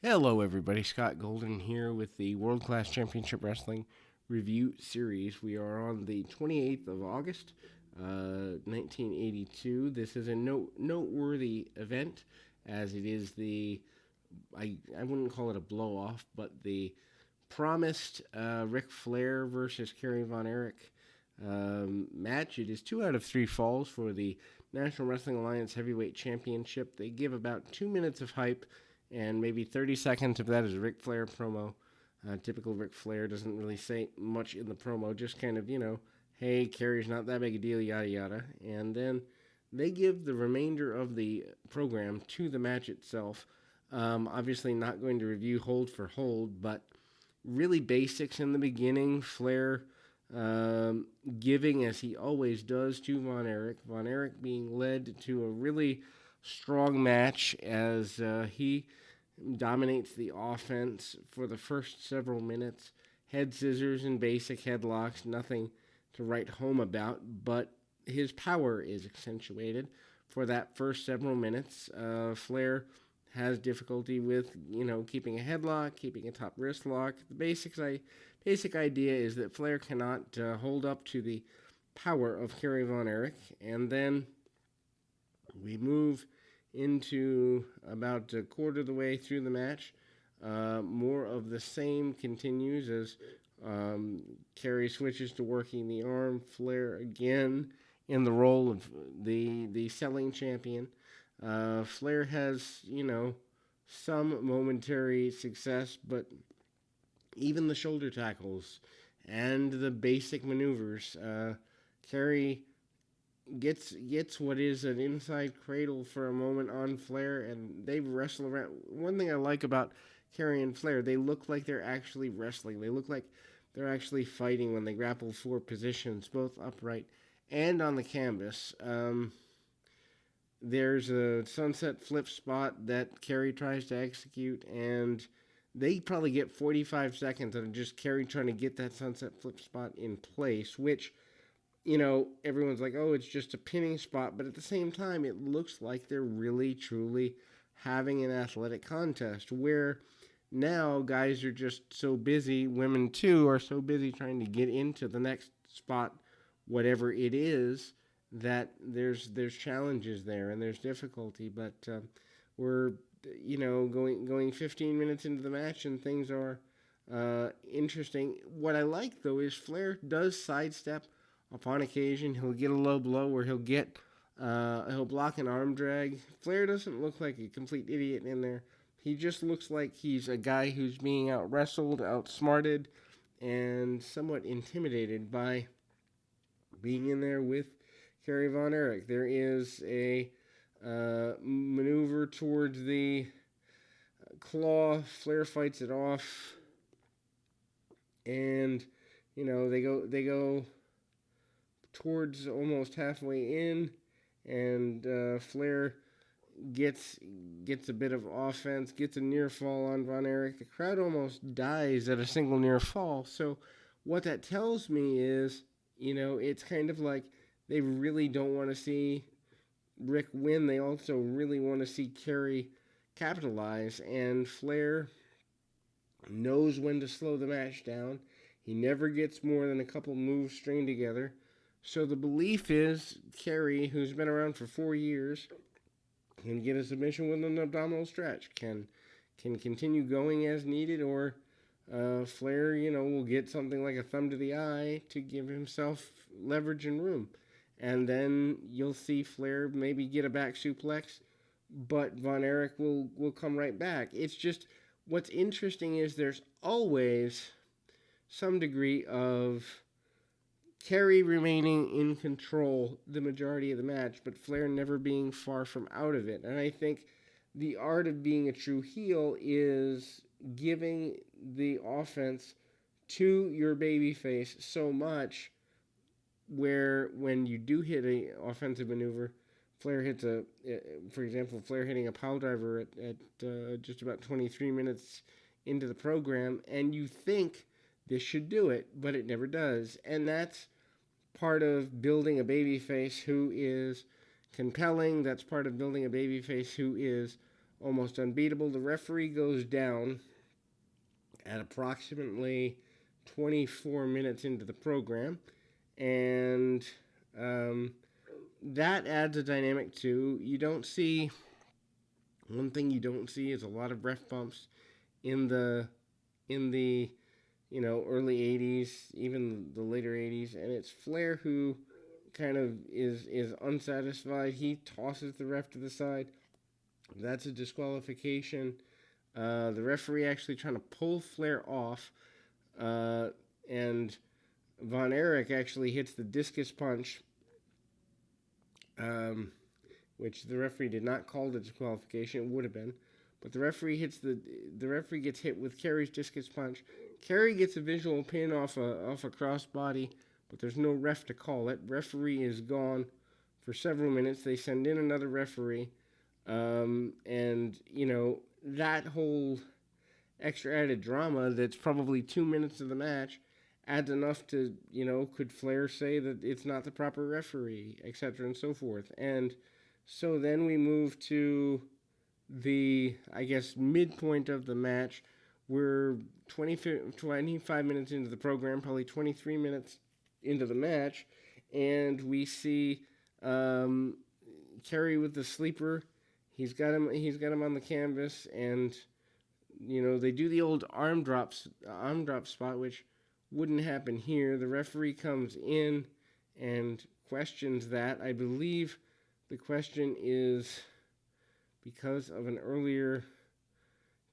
Hello, everybody. Scott Golden here with the World Class Championship Wrestling Review Series. We are on the 28th of August, 1982. This is a noteworthy event, as it is I wouldn't call it a blow off, but the promised Ric Flair versus Kerry Von Erich match. It is 2 out of 3 falls for the National Wrestling Alliance Heavyweight Championship. They give about 2 minutes of hype, and maybe 30 seconds of that is a Ric Flair promo. Typical Ric Flair, doesn't really say much in the promo, just kind of, hey, Kerry's not that big a deal, yada yada. And then they give the remainder of the program to the match itself. Obviously, not going to review hold for hold, but really basics in the beginning. Flair giving, as he always does, to Von Erich. Von Erich being led to a really strong match as he dominates the offense for the first several minutes. Head scissors and basic headlocks, nothing to write home about, but his power is accentuated for that first several minutes. Flair has difficulty with, keeping a headlock, keeping a top wrist lock. The basic idea is that Flair cannot hold up to the power of Kerry Von Erich, and then we move into about a quarter of the way through the match. More of the same continues as Kerry switches to working the arm. Flair again in the role of the selling champion. Flair has, some momentary success, but even the shoulder tackles and the basic maneuvers, Kerry gets what is an inside cradle for a moment on Flair, and they wrestle around. One thing I like about Kerry and Flair, they look like they're actually wrestling. They look like they're actually fighting when they grapple for positions, both upright and on the canvas. There's a sunset flip spot that Kerry tries to execute, and they probably get 45 seconds of just Kerry trying to get that sunset flip spot in place, which, everyone's like, oh, it's just a pinning spot. But at the same time, it looks like they're really, truly having an athletic contest where now guys are just so busy, women too, are so busy trying to get into the next spot, whatever it is, that there's challenges there and there's difficulty. But we're, going 15 minutes into the match and things are interesting. What I like, though, is Flair does sidestep upon occasion. He'll get a low blow where he'll block an arm drag. Flair doesn't look like a complete idiot in there. He just looks like he's a guy who's being out-wrestled, outsmarted, and somewhat intimidated by being in there with Kerry Von Erich. There is a maneuver towards the claw. Flair fights it off, and they go towards almost halfway in, and Flair gets a bit of offense, gets a near fall on Von Erich. The crowd almost dies at a single near fall. So what that tells me is, it's kind of like they really don't want to see Rick win. They also really want to see Kerry capitalize, and Flair knows when to slow the match down. He never gets more than a couple moves stringed together. So the belief is Kerry, who's been around for 4 years, can get a submission with an abdominal stretch, can continue going as needed, or Flair, will get something like a thumb to the eye to give himself leverage and room. And then you'll see Flair maybe get a back suplex, but Von Erich will come right back. It's just, what's interesting is there's always some degree of Kerry remaining in control the majority of the match, but Flair never being far from out of it. And I think the art of being a true heel is giving the offense to your babyface so much where when you do hit an offensive maneuver, Flair hits for example, Flair hitting a pile driver at just about 23 minutes into the program, and you think this should do it, but it never does. And that's part of building a babyface who is compelling. That's part of building a babyface who is almost unbeatable. The referee goes down at approximately 24 minutes into the program, and um, that adds a dynamic too. You don't see one thing you don't see is a lot of ref bumps in the early 80s, even the later 80s, and it's Flair who kind of is unsatisfied. He tosses the ref to the side. That's a disqualification. The referee actually trying to pull Flair off, and Von Erich actually hits the discus punch, um, which the referee did not call the disqualification. It would have been, but the referee gets hit with Kerry's discus punch. Kerry gets a visual pin off a crossbody, but there's no ref to call it. Referee is gone for several minutes. They send in another referee, and that whole extra added drama that's probably 2 minutes of the match adds enough to, could Flair say that it's not the proper referee, etc. and so forth. And so then we move to the, I guess, midpoint of the match. We're 25 minutes into the program, probably 23 minutes into the match, and we see Kerry with the sleeper. He's got him on the canvas, and they do the old arm drop spot, which wouldn't happen here. The referee comes in and questions that. I believe the question is because of an earlier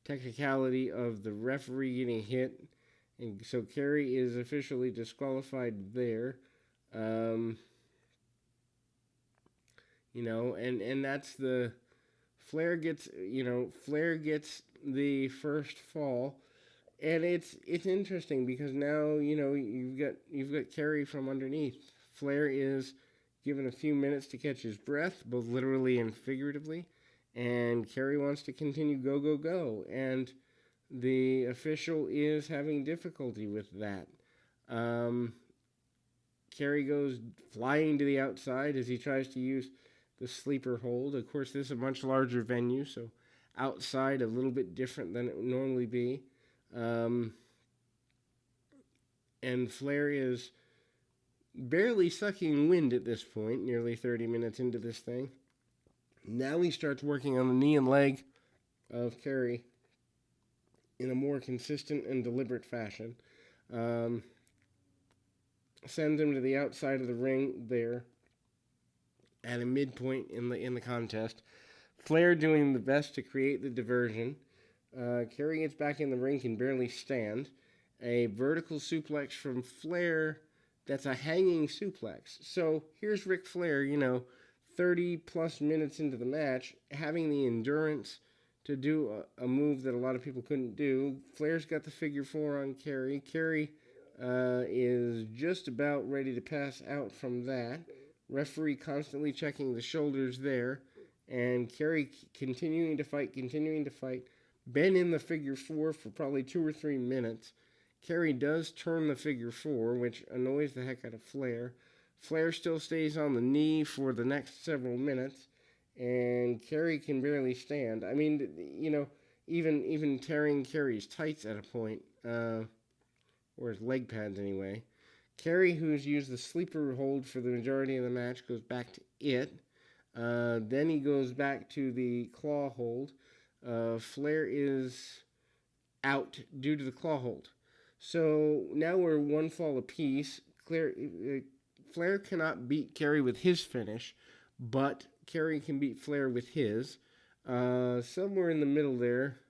technicality of the referee getting hit, and so Kerry is officially disqualified there. And that's the Flair gets the first fall, and it's interesting because now you've got Kerry from underneath. Flair is given a few minutes to catch his breath, both literally and figuratively, and Kerry wants to continue go, and the official is having difficulty with that. Kerry goes flying to the outside as he tries to use the sleeper hold. Of course, this is a much larger venue, so outside a little bit different than it would normally be. And Flair is barely sucking wind at this point, nearly 30 minutes into this thing. Now he starts working on the knee and leg of Kerry in a more consistent and deliberate fashion. Sends him to the outside of the ring there at a midpoint in the contest. Flair doing the best to create the diversion. Kerry gets back in the ring, can barely stand. A vertical suplex from Flair that's a hanging suplex. So here's Ric Flair, 30 plus minutes into the match, having the endurance to do a move that a lot of people couldn't do. Flair's got the figure four on Kerry. Kerry is just about ready to pass out from that. Referee constantly checking the shoulders there. And Kerry continuing to fight. Been in the figure four for probably 2 or 3 minutes. Kerry does turn the figure four, which annoys the heck out of Flair. Flair still stays on the knee for the next several minutes, and Kerry can barely stand. I mean, even tearing Kerry's tights at a point, or his leg pads anyway. Kerry, who's used the sleeper hold for the majority of the match, goes back to it. Then he goes back to the claw hold. Flair is out due to the claw hold. So now we're one fall apiece. Flair cannot beat Kerry with his finish, but Kerry can beat Flair with his. Somewhere in the middle there,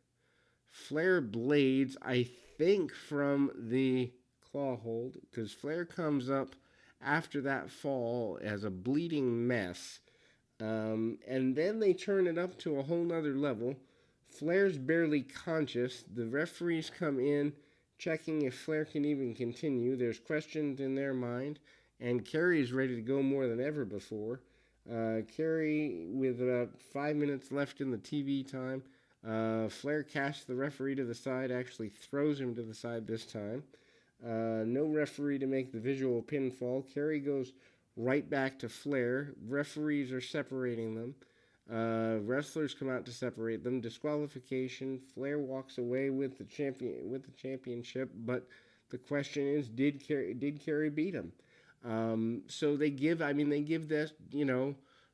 Flair blades, I think, from the claw hold, because Flair comes up after that fall as a bleeding mess. And then they turn it up to a whole nother level. Flair's barely conscious. The referees come in, checking if Flair can even continue. There's questions in their mind, and Kerry's ready to go more than ever before. Kerry, with about 5 minutes left in the TV time, Flair casts the referee to the side, actually throws him to the side this time. No referee to make the visual pinfall. Kerry goes right back to Flair. Referees are separating them. Wrestlers come out to separate them. Disqualification. Flair walks away with the championship. But the question is, did Kerry beat him? So they give. I mean, they give this.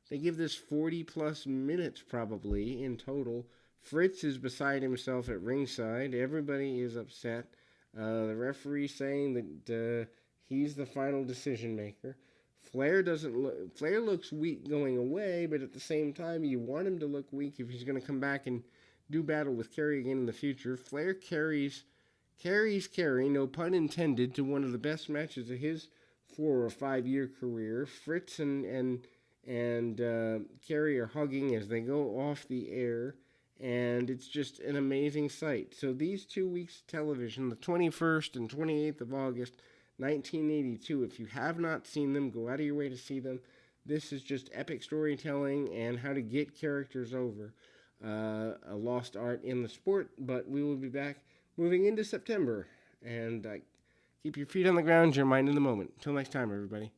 They give this 40 plus minutes probably in total. Fritz is beside himself at ringside. Everybody is upset. The referee saying that he's the final decision maker. Flair looks weak going away, but at the same time, you want him to look weak if he's going to come back and do battle with Kerry again in the future. Flair carries Kerry, no pun intended, to one of the best matches of his 4 or 5 year career. Fritz and Kerry are hugging as they go off the air, and it's just an amazing sight. So these 2 weeks of television, the 21st and 28th of August, 1982. If you have not seen them, go out of your way to see them. This is just epic storytelling and how to get characters over. A lost art in the sport, but we will be back moving into September. And keep your feet on the ground, your mind in the moment. Until next time, everybody.